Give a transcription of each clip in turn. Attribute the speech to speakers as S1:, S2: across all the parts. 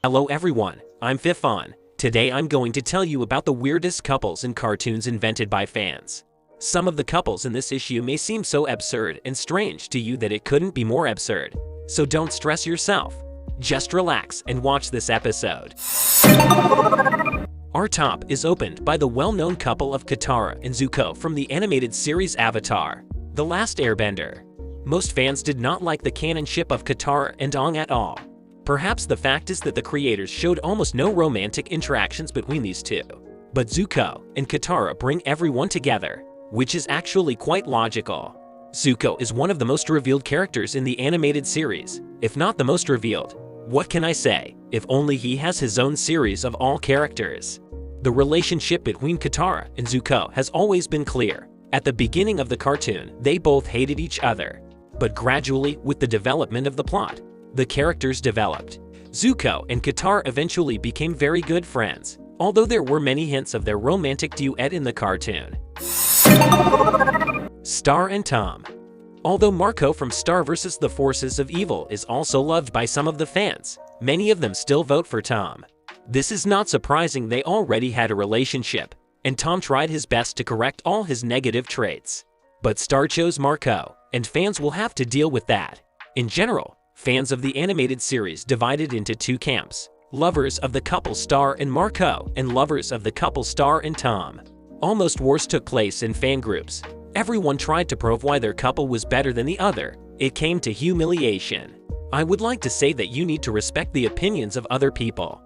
S1: Hello everyone, I'm Fifon. Today I'm going to tell you about the weirdest couples in cartoons invented by fans. Some of the couples in this issue may seem so absurd and strange to you that it couldn't be more absurd. So don't stress yourself. Just relax and watch this episode. Our top is opened by the well-known couple of Katara and Zuko from the animated series Avatar: The Last Airbender. Most fans did not like the canonship of Katara and Aang at all. Perhaps the fact is that the creators showed almost no romantic interactions between these two. But Zuko and Katara bring everyone together, which is actually quite logical. Zuko is one of the most revealed characters in the animated series, if not the most revealed. What can I say, if only he has his own series of all characters. The relationship between Katara and Zuko has always been clear. At the beginning of the cartoon, they both hated each other. But gradually, with the development of the plot, the characters developed. Zuko and Katara eventually became very good friends, although there were many hints of their romantic duet in the cartoon. Star and Tom. Although Marco from Star vs. the Forces of Evil is also loved by some of the fans, many of them still vote for Tom. This is not surprising, they already had a relationship, and Tom tried his best to correct all his negative traits. But Star chose Marco, and fans will have to deal with that. In general, fans of the animated series divided into two camps: lovers of the couple Star and Marco, and lovers of the couple Star and Tom. Almost wars took place in fan groups. Everyone tried to prove why their couple was better than the other. It came to humiliation. I would like to say that you need to respect the opinions of other people.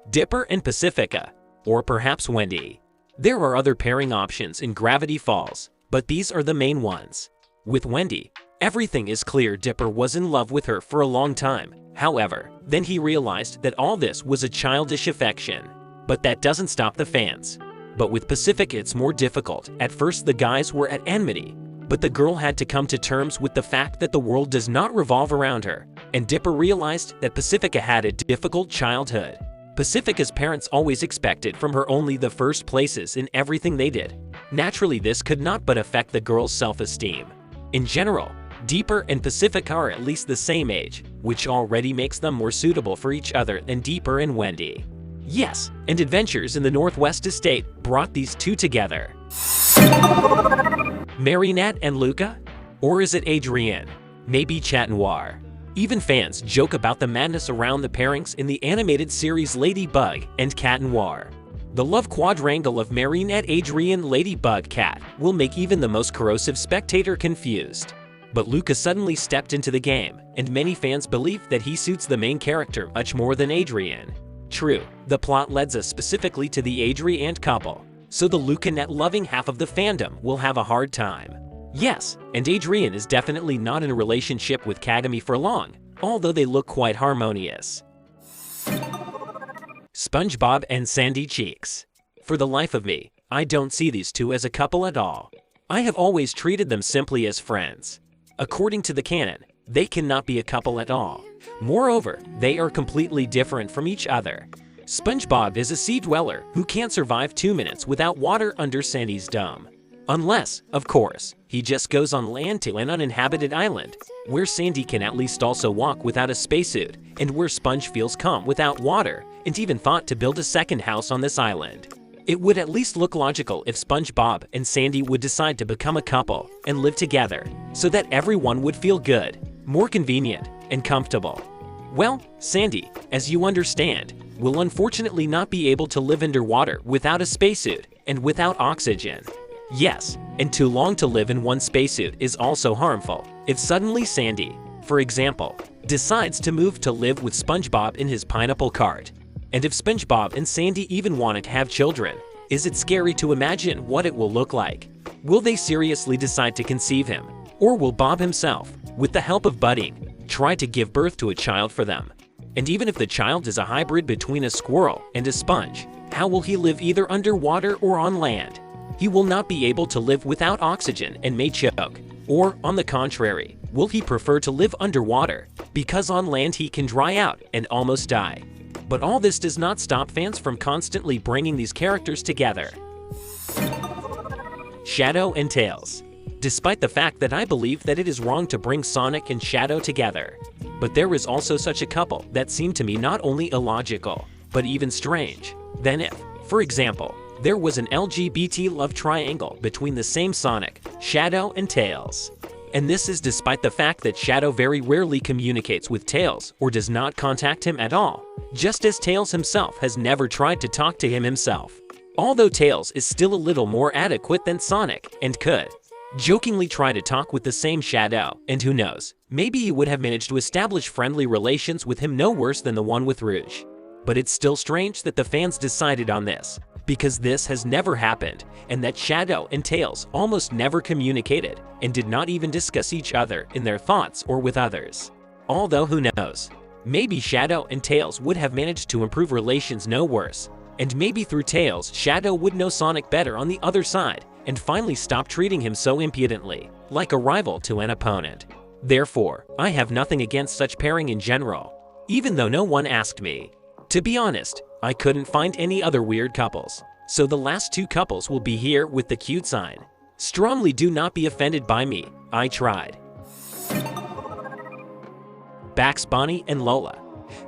S1: Dipper and Pacifica, or perhaps Wendy. There are other pairing options in Gravity Falls, but these are the main ones. With Wendy, everything is clear. Dipper was in love with her for a long time. However, then he realized that all this was a childish affection. But that doesn't stop the fans. But with Pacifica it's more difficult. At first the guys were at enmity, but the girl had to come to terms with the fact that the world does not revolve around her. And Dipper realized that Pacifica had a difficult childhood. Pacifica's parents always expected from her only the first places in everything they did. Naturally, this could not but affect the girl's self-esteem. In general, Dipper and Pacifica are at least the same age, which already makes them more suitable for each other than Dipper and Wendy. Yes, and Adventures in the Northwest Estate brought these two together. Marinette and Luca? Or is it Adrienne? Maybe Chat Noir. Even fans joke about the madness around the pairings in the animated series Ladybug and Cat Noir. The love quadrangle of Marinette, Adrienne, Ladybug, Cat will make even the most corrosive spectator confused. But Luca suddenly stepped into the game, and many fans believe that he suits the main character much more than Adrienne. True, the plot leads us specifically to the Adrienne couple, so the Lucanette loving half of the fandom will have a hard time. Yes, and Adrienne is definitely not in a relationship with Kagami for long, although they look quite harmonious. SpongeBob and Sandy Cheeks. For the life of me, I don't see these two as a couple at all. I have always treated them simply as friends. According to the canon, they cannot be a couple at all. Moreover, they are completely different from each other. SpongeBob is a sea dweller who can't survive 2 minutes without water under Sandy's dome. Unless, of course, he just goes on land to an uninhabited island, where Sandy can at least also walk without a spacesuit, and where Sponge feels calm without water, and even thought to build a second house on this island. It would at least look logical if SpongeBob and Sandy would decide to become a couple and live together, so that everyone would feel good, more convenient, and comfortable. Well, Sandy, as you understand, will unfortunately not be able to live underwater without a spacesuit and without oxygen. Yes, and too long to live in one spacesuit is also harmful. If suddenly Sandy, for example, decides to move to live with SpongeBob in his pineapple cart, and if SpongeBob and Sandy even wanted to have children, is it scary to imagine what it will look like? Will they seriously decide to conceive him? Or will Bob himself, with the help of budding, try to give birth to a child for them? And even if the child is a hybrid between a squirrel and a sponge, how will he live either underwater or on land? He will not be able to live without oxygen and may choke. Or, on the contrary, will he prefer to live underwater, because on land he can dry out and almost die? But all this does not stop fans from constantly bringing these characters together. Shadow and Tails. despite the fact that I believe that it is wrong to bring Sonic and Shadow together. But there is also such a couple that seem to me not only illogical, but even strange. Then if, for example, there was an LGBT love triangle between the same Sonic, Shadow, and Tails. And this is despite the fact that Shadow very rarely communicates with Tails or does not contact him at all, just as Tails himself has never tried to talk to him himself. Although Tails is still a little more adequate than Sonic and could jokingly try to talk with the same Shadow, and who knows, maybe he would have managed to establish friendly relations with him no worse than the one with Rouge. But it's still strange that the fans decided on this, because this has never happened, and that Shadow and Tails almost never communicated and did not even discuss each other in their thoughts or with others. Although who knows, maybe Shadow and Tails would have managed to improve relations no worse, and maybe through Tails, Shadow would know Sonic better on the other side and finally stop treating him so impudently, like a rival to an opponent. Therefore, I have nothing against such pairing in general, even though no one asked me. To be honest, I couldn't find any other weird couples, so the last two couples will be here with the cute sign. Strongly do not be offended by me, I tried. Bugs Bunny and Lola.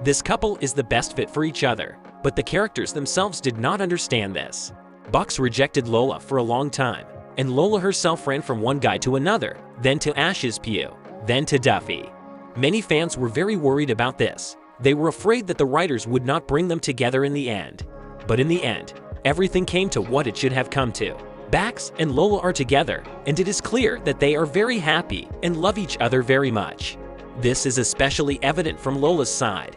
S1: This couple is the best fit for each other, but the characters themselves did not understand this. Bugs rejected Lola for a long time, and Lola herself ran from one guy to another, then to Ash's pew, then to Duffy. Many fans were very worried about this. They were afraid that the writers would not bring them together in the end. But in the end, everything came to what it should have come to. Bugs and Lola are together, and it is clear that they are very happy and love each other very much. This is especially evident from Lola's side.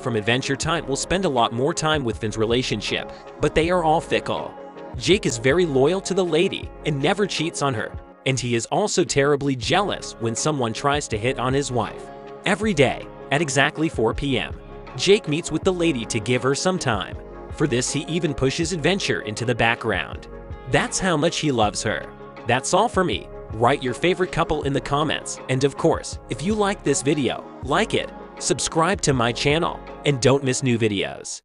S1: From Adventure Time, we'll spend a lot more time with Finn's relationship, but they are all fickle. Jake is very loyal to the lady and never cheats on her, and he is also terribly jealous when someone tries to hit on his wife. Every day, at exactly 4 p.m., Jake meets with the lady to give her some time. For this, he even pushes Adventure into the background. That's how much he loves her. That's all for me. Write your favorite couple in the comments, and of course, if you like this video, like it, subscribe to my channel, and don't miss new videos.